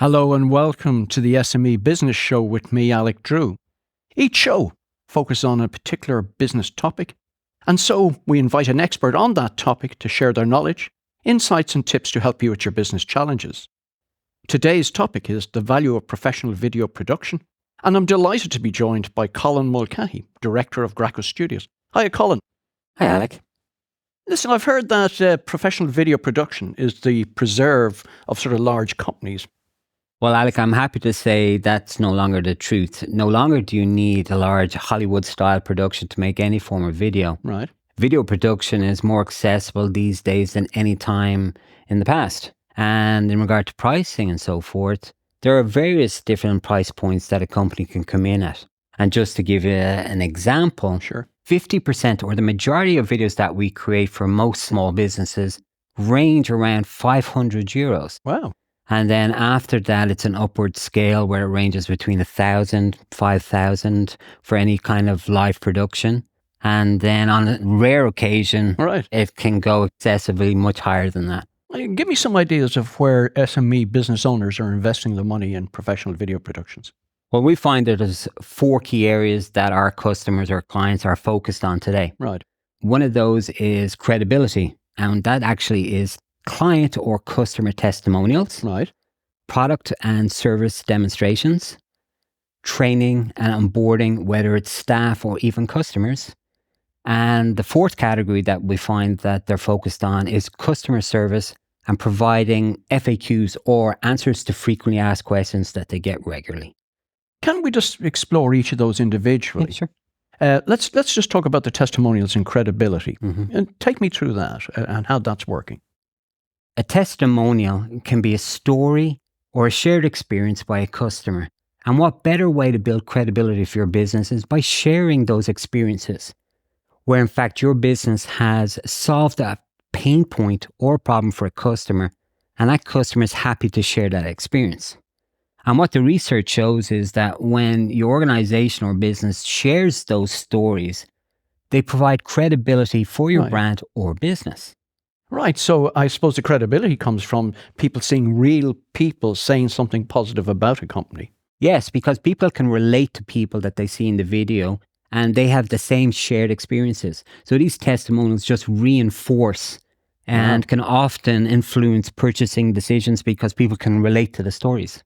Hello and welcome to the SME Business Show with me, Alec Drew. Each show focuses on a particular business topic, and so we invite an expert on that topic to share their knowledge, insights and tips to help you with your business challenges. Today's topic is the value of professional video production, and I'm delighted to be joined by Colin Mulcahy, Director of Graco Studios. Hi, Colin. Hi, Alec. Listen, I've heard that professional video production is the preserve of sort of large companies. Well, Alec, I'm happy to say that's no longer the truth. No longer do you need a large Hollywood-style production to make any form of video. Right. Video production is more accessible these days than any time in the past. And in regard to pricing and so forth, there are various different price points that a company can come in at. And just to give you an example, Sure. 50% or the majority of videos that we create for most small businesses range around €500. Wow. And then after that, it's an upward scale where it ranges between 1,000, 5,000 for any kind of live production. And then on a rare occasion, Right. it can go excessively much higher than that. Give me some ideas of where SME business owners are investing the money in professional video productions. Well, we find that there's 4 key areas that our customers or clients are focused on today. Right. One of those is credibility. And that actually is client or customer testimonials, Right. product and service demonstrations, training and onboarding, whether it's staff or even customers. And the 4th category that we find that they're focused on is customer service and providing FAQs or answers to frequently asked questions that they get regularly. Can we just explore each of those individually? Yeah, sure. Let's just talk about the testimonials and credibility. Mm-hmm. And take me through that and how that's working. A testimonial can be a story or a shared experience by a customer. And what better way to build credibility for your business is by sharing those experiences, where in fact your business has solved a pain point or problem for a customer, and that customer is happy to share that experience. And what the research shows is that when your organization or business shares those stories, they provide credibility for your Right. brand or business. Right. So I suppose the credibility comes from people seeing real people saying something positive about a company. Yes, because people can relate to people that they see in the video and they have the same shared experiences. So these testimonials just reinforce and can often influence purchasing decisions because people can relate to the stories.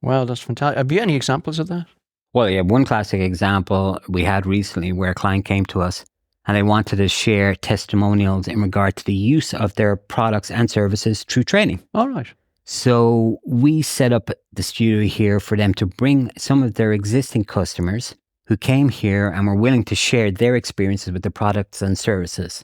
Wow, that's fantastic. Have you any examples of that? Well, yeah, one classic example we had recently where a client came to us and they wanted to share testimonials in regard to the use of their products and services through training. All right. So we set up the studio here for them to bring some of their existing customers who came here and were willing to share their experiences with the products and services.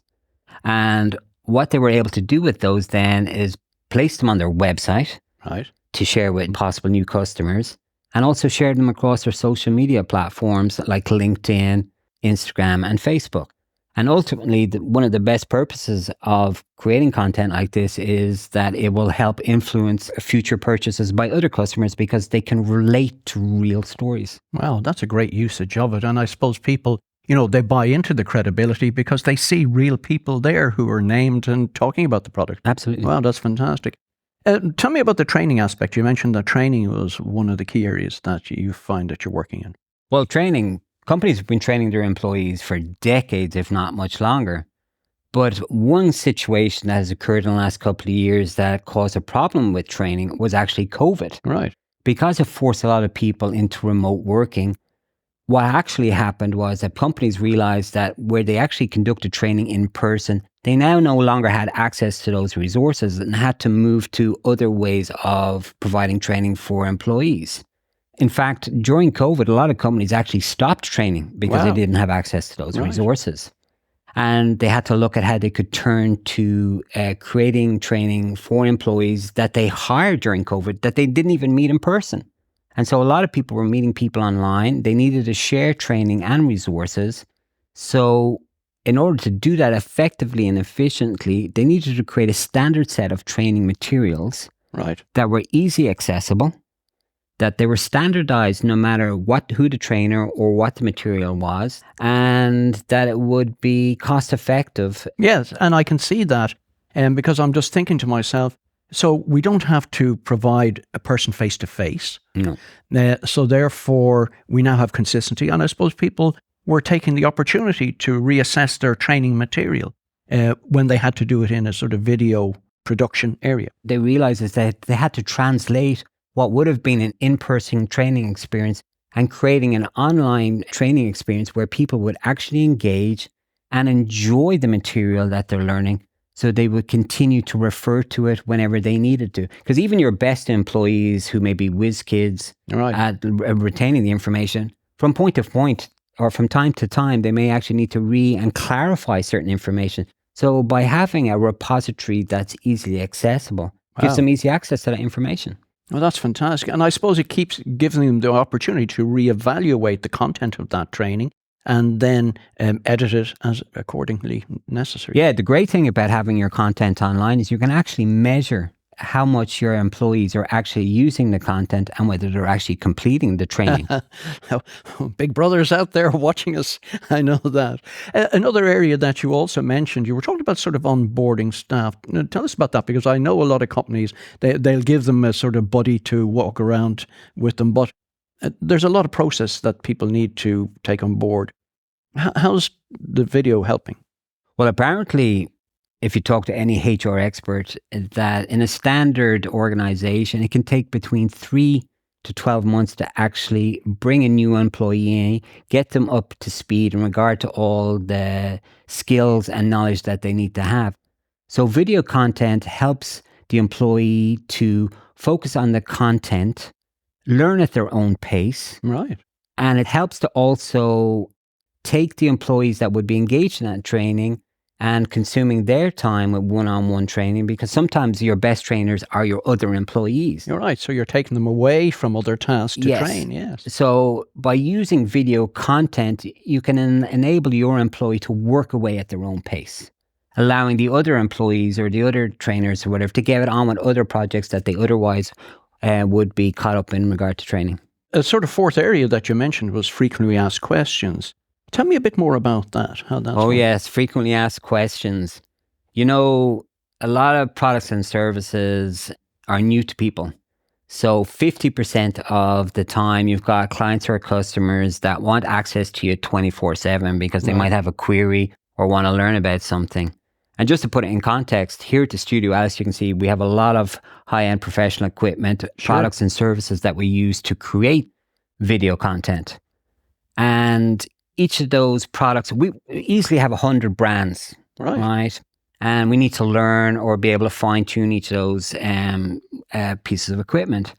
And what they were able to do with those then is place them on their website Right. to share with possible new customers and also share them across their social media platforms like LinkedIn, Instagram, and Facebook. And ultimately, one of the best purposes of creating content like this is that it will help influence future purchases by other customers because they can relate to real stories. Wow, that's a great usage of it. And I suppose people, they buy into the credibility because they see real people there who are named and talking about the product. Absolutely. Wow, that's fantastic. Tell me about the training aspect. You mentioned that training was one of the key areas that you find that you're working in. Well, training. Companies have been training their employees for decades, if not much longer. But one situation that has occurred in the last couple of years that caused a problem with training was actually COVID. Right. Because it forced a lot of people into remote working, what actually happened was that companies realized that where they actually conducted training in person, they now no longer had access to those resources and had to move to other ways of providing training for employees. In fact, during COVID, a lot of companies actually stopped training because they didn't have access to those resources. And they had to look at how they could turn to creating training for employees that they hired during COVID that they didn't even meet in person. And so a lot of people were meeting people online. They needed to share training and resources. So in order to do that effectively and efficiently, they needed to create a standard set of training materials that were easy accessible, that they were standardized no matter who the trainer or what the material was, and that it would be cost effective. Yes, and I can see that because I'm just thinking to myself, So we don't have to provide a person face to face. No. So therefore, we now have consistency. And I suppose people were taking the opportunity to reassess their training material when they had to do it in a sort of video production area. They realized is that they had to translate what would have been an in-person training experience and creating an online training experience where people would actually engage and enjoy the material that they're learning. So they would continue to refer to it whenever they needed to. Because even your best employees who may be whiz kids at retaining the information, from point to point or from time to time, they may actually need to and clarify certain information. So by having a repository that's easily accessible, gives them easy access to that information. Well, that's fantastic. And I suppose it keeps giving them the opportunity to reevaluate the content of that training and then edit it as accordingly necessary. Yeah, the great thing about having your content online is you can actually measure how much your employees are actually using the content and whether they're actually completing the training. Big brothers out there watching us, I know that. Another area that you also mentioned, you were talking about sort of onboarding staff. Now, tell us about that, because I know a lot of companies, they'll give them a sort of buddy to walk around with them, but there's a lot of process that people need to take on board. How's the video helping? Well, apparently, if you talk to any HR expert, that in a standard organization, it can take between 3 to 12 months to actually bring a new employee in, get them up to speed in regard to all the skills and knowledge that they need to have. So video content helps the employee to focus on the content, learn at their own pace. Right. And it helps to also take the employees that would be engaged in that training and consuming their time with one-on-one training, because sometimes your best trainers are your other employees. You're right. So you're taking them away from other tasks to train. Yes. So by using video content, you can enable your employee to work away at their own pace, allowing the other employees or the other trainers or whatever to get on with other projects that they otherwise would be caught up in regard to training. A sort of fourth area that you mentioned was frequently asked questions. Tell me a bit more about that, how that's working. Yes, frequently asked questions. You know, a lot of products and services are new to people. So 50% of the time you've got clients or customers that want access to you 24/7 because they might have a query or want to learn about something. And just to put it in context, here at the studio, as you can see, we have a lot of high-end professional equipment, products and services that we use to create video content. And each of those products, we easily have 100 brands, right? And we need to learn or be able to fine-tune each of those pieces of equipment.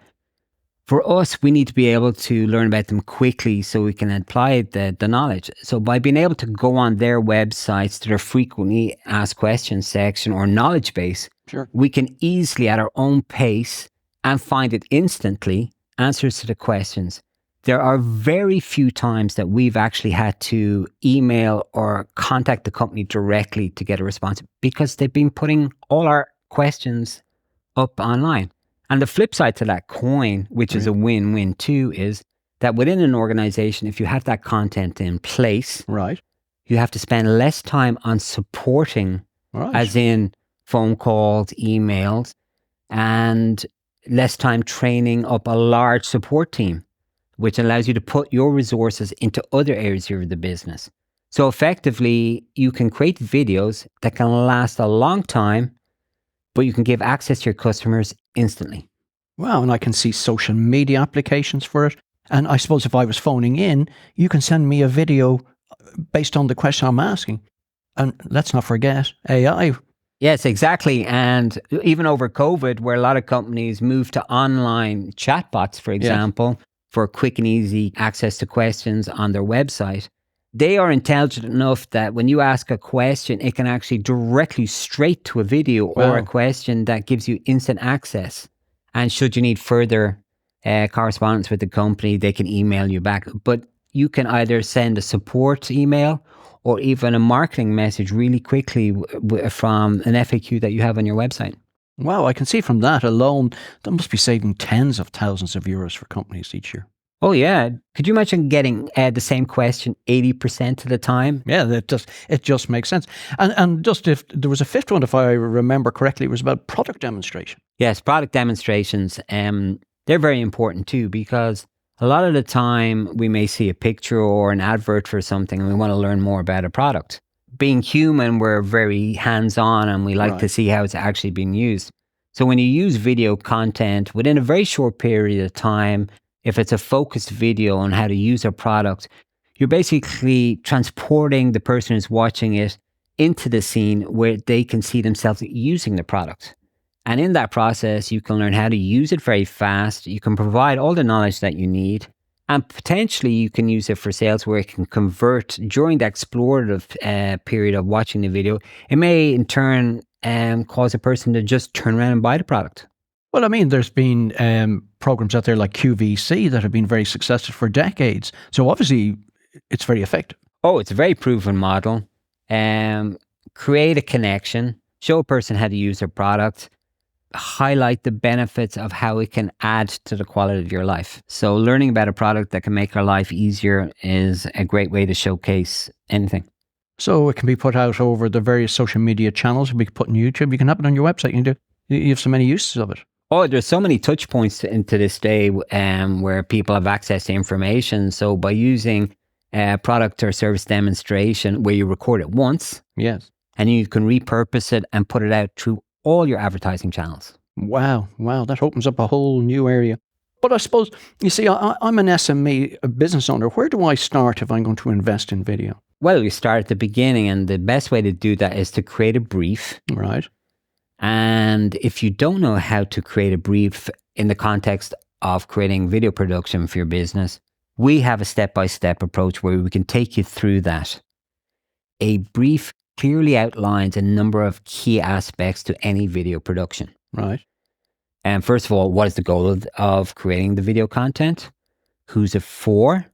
For us, we need to be able to learn about them quickly so we can apply the knowledge. So by being able to go on their websites to their frequently asked questions section or knowledge base, we can easily at our own pace and find it instantly answers to the questions. There are very few times that we've actually had to email or contact the company directly to get a response because they've been putting all our questions up online. And the flip side to that coin, which is a win-win too, is that within an organization, if you have that content in place, you have to spend less time on supporting, as in phone calls, emails, and less time training up a large support team, which allows you to put your resources into other areas of the business. So effectively, you can create videos that can last a long time, but you can give access to your customers instantly. Wow, and I can see social media applications for it. And I suppose if I was phoning in, you can send me a video based on the question I'm asking. And let's not forget AI. Yes, exactly. And even over COVID, where a lot of companies moved to online chatbots, for example, for quick and easy access to questions on their website, they are intelligent enough that when you ask a question, it can actually direct you straight to a video or a question that gives you instant access. And should you need further correspondence with the company, they can email you back. But you can either send a support email or even a marketing message really quickly from an FAQ that you have on your website. Wow, I can see from that alone, that must be saving tens of thousands of euros for companies each year. Oh yeah. Could you imagine getting the same question 80% of the time? Yeah, it just makes sense. And just if there was a fifth one, if I remember correctly, it was about product demonstration. Yes, product demonstrations. They're very important too, because a lot of the time we may see a picture or an advert for something and we want to learn more about a product. Being human, we're very hands-on and we like to Right. see how it's actually being used. So when you use video content within a very short period of time, if it's a focused video on how to use a product, you're basically transporting the person who's watching it into the scene where they can see themselves using the product. And in that process, you can learn how to use it very fast. You can provide all the knowledge that you need. And potentially, you can use it for sales where it can convert during the explorative period of watching the video. It may, in turn, cause a person to just turn around and buy the product. Well, I mean, there's been programs out there like QVC that have been very successful for decades. So obviously, it's very effective. Oh, it's a very proven model. Create a connection, show a person how to use their product, highlight the benefits of how it can add to the quality of your life. So learning about a product that can make our life easier is a great way to showcase anything. So it can be put out over the various social media channels. It can be put on YouTube. You can have it on your website. You have so many uses of it. Oh, there's so many touch points into this day where people have access to information. So by using a product or service demonstration where you record it once, Yes. and you can repurpose it and put it out through all your advertising channels. Wow. That opens up a whole new area. But I suppose, you see, I'm an SME, a business owner. Where do I start if I'm going to invest in video? Well, you start at the beginning, and the best way to do that is to create a brief. Right. And if you don't know how to create a brief in the context of creating video production for your business, we have a step-by-step approach where we can take you through that. A brief clearly outlines a number of key aspects to any video production. Right. And first of all, what is the goal of creating the video content? Who's it for?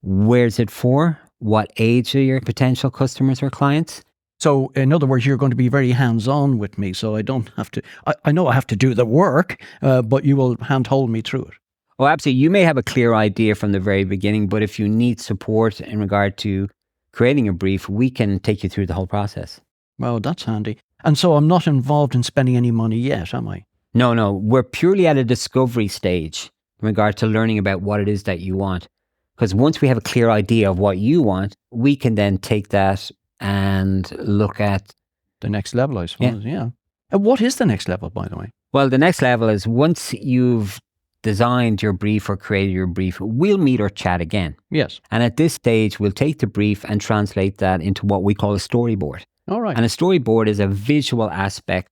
Where's it for? What age are your potential customers or clients? So, in other words, you're going to be very hands-on with me, so I don't have to, I know I have to do the work, but you will hand-hold me through it. Oh, absolutely. You may have a clear idea from the very beginning, but if you need support in regard to creating a brief, we can take you through the whole process. Well, that's handy. And so I'm not involved in spending any money yet, am I? No. We're purely at a discovery stage in regard to learning about what it is that you want. Because once we have a clear idea of what you want, we can then take that and look at the next level, I suppose. Yeah. And what is the next level, by the way? Well, the next level is once you've designed your brief or created your brief, we'll meet or chat again. Yes. And at this stage, we'll take the brief and translate that into what we call a storyboard. All right. And a storyboard is a visual aspect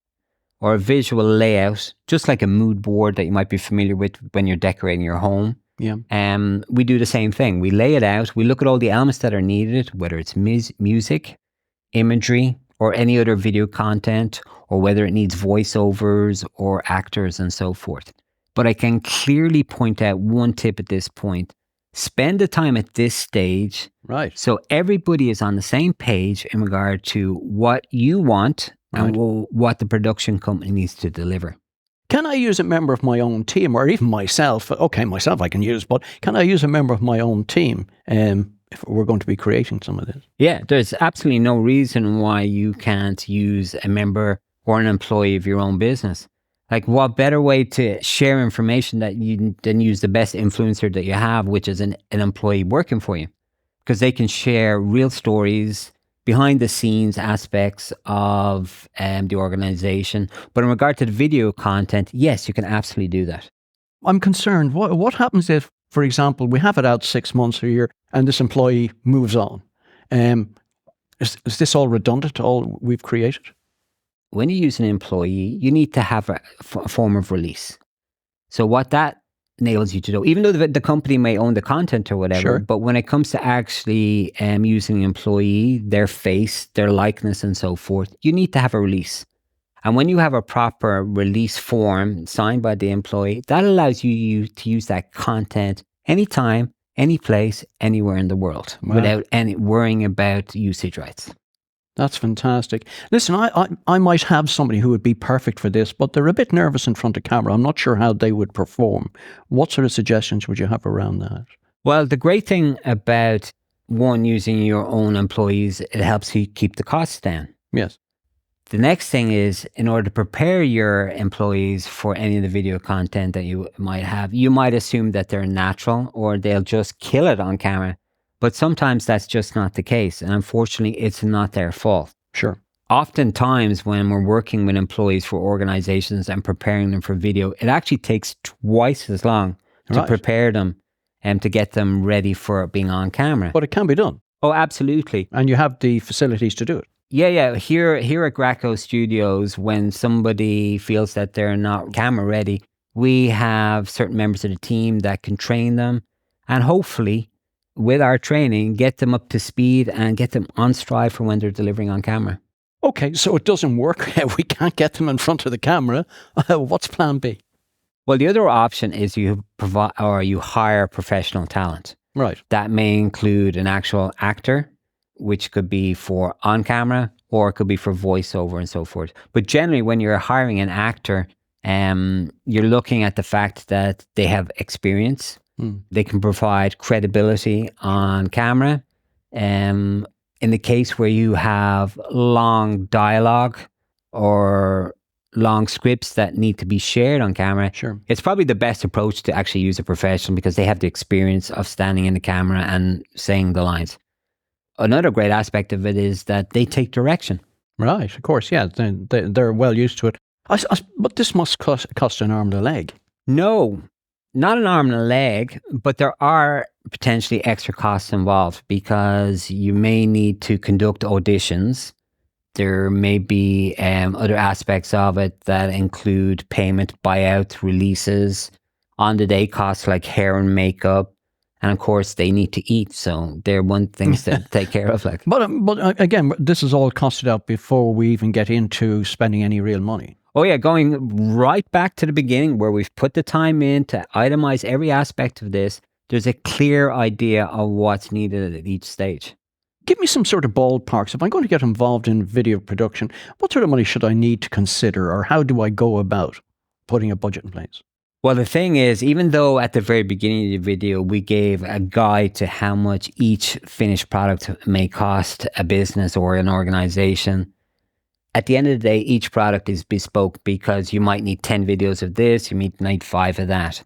or a visual layout, just like a mood board that you might be familiar with when you're decorating your home. Yeah. We do the same thing. We lay it out. We look at all the elements that are needed, whether it's music, imagery, or any other video content, or whether it needs voiceovers or actors and so forth. But I can clearly point out one tip at this point. Spend the time at this stage. Right. So everybody is on the same page in regard to what you want and what the production company needs to deliver. Can I use a member of my own team or even myself? Okay, myself I can use, but can I use a member of my own team if we're going to be creating some of this? Yeah, there's absolutely no reason why you can't use a member or an employee of your own business. Like, what better way to share information than use the best influencer that you have, which is an employee working for you? Because they can share real stories, behind the scenes aspects of the organization. But in regard to the video content, yes, you can absolutely do that. I'm concerned. What happens if, for example, we have it out 6 months or a year and this employee moves on? Is this all redundant, all we've created? When you use an employee, you need to have a form of release. So what that enables you to do, even though the company may own the content or whatever, sure. But when it comes to actually using an employee, their face, their likeness and so forth, you need to have a release. And when you have a proper release form signed by the employee, that allows you to use that content anytime, any place, anywhere in the world, without any worrying about usage rights. That's fantastic. Listen, I might have somebody who would be perfect for this, but they're a bit nervous in front of camera. I'm not sure how they would perform. What sort of suggestions would you have around that? Well, the great thing about one, using your own employees, it helps you keep the costs down. Yes. The next thing is, in order to prepare your employees for any of the video content that you might have, you might assume that they're natural or they'll just kill it on camera. But sometimes that's just not the case. And unfortunately, it's not their fault. Sure. Oftentimes, when we're working with employees for organizations and preparing them for video, it actually takes twice as long to prepare them and to get them ready for being on camera. But it can be done. Oh, absolutely. And you have the facilities to do it. Yeah. Here at Graco Studios, when somebody feels that they're not camera ready, we have certain members of the team that can train them, and hopefully, with our training, get them up to speed and get them on stride for when they're delivering on camera. Okay, so it doesn't work. We can't get them in front of the camera. What's plan B? Well, the other option is you provide or you hire professional talent. Right. That may include an actual actor, which could be for on camera or it could be for voiceover and so forth. But generally, when you're hiring an actor, you're looking at the fact that they have experience. They can provide credibility on camera. In the case where you have long dialogue or long scripts that need to be shared on camera, sure, it's probably the best approach to actually use a professional because they have the experience of standing in the camera and saying the lines. Another great aspect of it is that they take direction. Right, of course, yeah. They're well used to it. But this must cost an arm and a leg. No, not an arm and a leg, but there are potentially extra costs involved because you may need to conduct auditions. There may be other aspects of it that include payment, buyout, releases, on-the-day costs like hair and makeup. And of course, they need to eat. So they're one things to take care of. But again, this is all costed out before we even get into spending any real money. Oh, yeah. Going right back to the beginning where we've put the time in to itemize every aspect of this, there's a clear idea of what's needed at each stage. Give me some sort of ballparks. If I'm going to get involved in video production, what sort of money should I need to consider, or how do I go about putting a budget in place? Well, the thing is, even though at the very beginning of the video, we gave a guide to how much each finished product may cost a business or an organization, at the end of the day, each product is bespoke because you might need 10 videos of this, you might need 5 of that.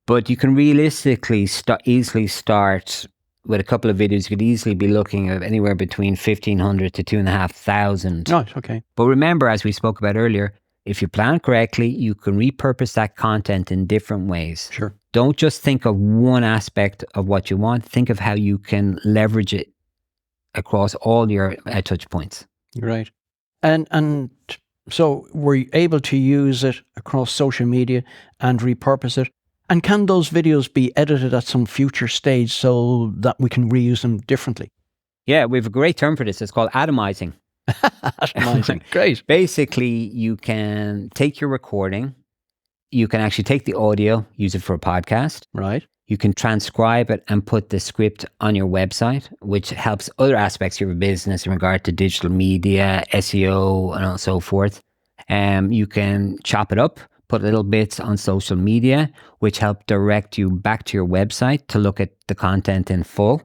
But you can realistically easily start with a couple of videos. You could easily be looking at anywhere between 1,500 to 2,500. Right, okay. But remember, as we spoke about earlier, if you plan correctly, you can repurpose that content in different ways. Sure. Don't just think of one aspect of what you want. Think of how you can leverage it across all your touch points. Right. And so were you able to use it across social media and repurpose it? And can those videos be edited at some future stage so that we can reuse them differently? Yeah, we have a great term for this. It's called atomizing. Atomizing. Great. Basically, you can take your recording, you can actually take the audio, use it for a podcast. Right. You can transcribe it and put the script on your website, which helps other aspects of your business in regard to digital media, SEO, and so forth. You can chop it up, put little bits on social media, which help direct you back to your website to look at the content in full.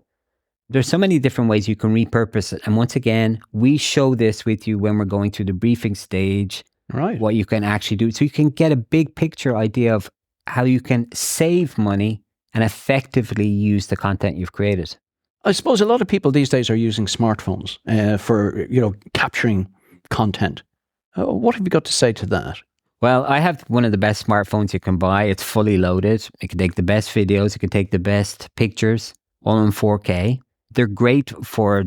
There's so many different ways you can repurpose it. And once again, we show this with you when we're going through the briefing stage, right, what you can actually do. So you can get a big picture idea of how you can save money and effectively use the content you've created. I suppose a lot of people these days are using smartphones for, capturing content. What have you got to say to that? Well, I have one of the best smartphones you can buy. It's fully loaded. It can take the best videos. It can take the best pictures, all in 4K. They're great for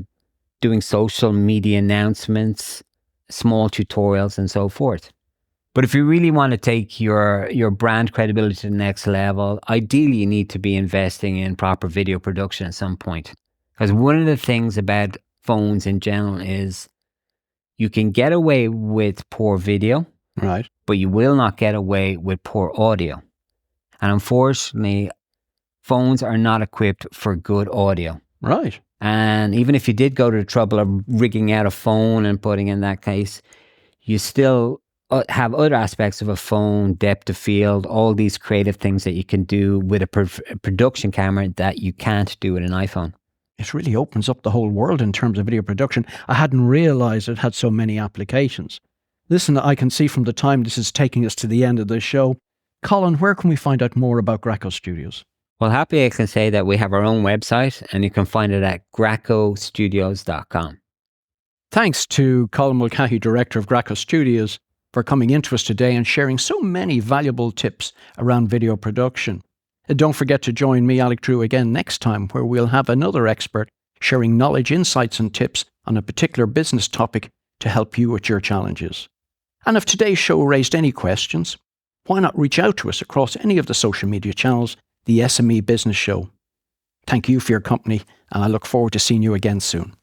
doing social media announcements, small tutorials, and so forth. But if you really want to take your brand credibility to the next level, ideally you need to be investing in proper video production at some point. Because one of the things about phones in general is you can get away with poor video, right, but you will not get away with poor audio. And unfortunately, phones are not equipped for good audio. Right. And even if you did go to the trouble of rigging out a phone and putting in that case, you still have other aspects of a phone, depth of field, all these creative things that you can do with a production camera that you can't do with an iPhone. It really opens up the whole world in terms of video production. I hadn't realised it had so many applications. Listen, I can see from the time this is taking us to the end of the show. Colin, where can we find out more about Graco Studios? Well, happy I can say that we have our own website, and you can find it at gracostudios.com. Thanks to Colin Mulcahy, Director of Graco Studios, for coming into us today and sharing so many valuable tips around video production. And don't forget to join me, Alec Drew, again next time, where we'll have another expert sharing knowledge, insights and tips on a particular business topic to help you with your challenges. And if today's show raised any questions, why not reach out to us across any of the social media channels, the SME Business Show. Thank you for your company, and I look forward to seeing you again soon.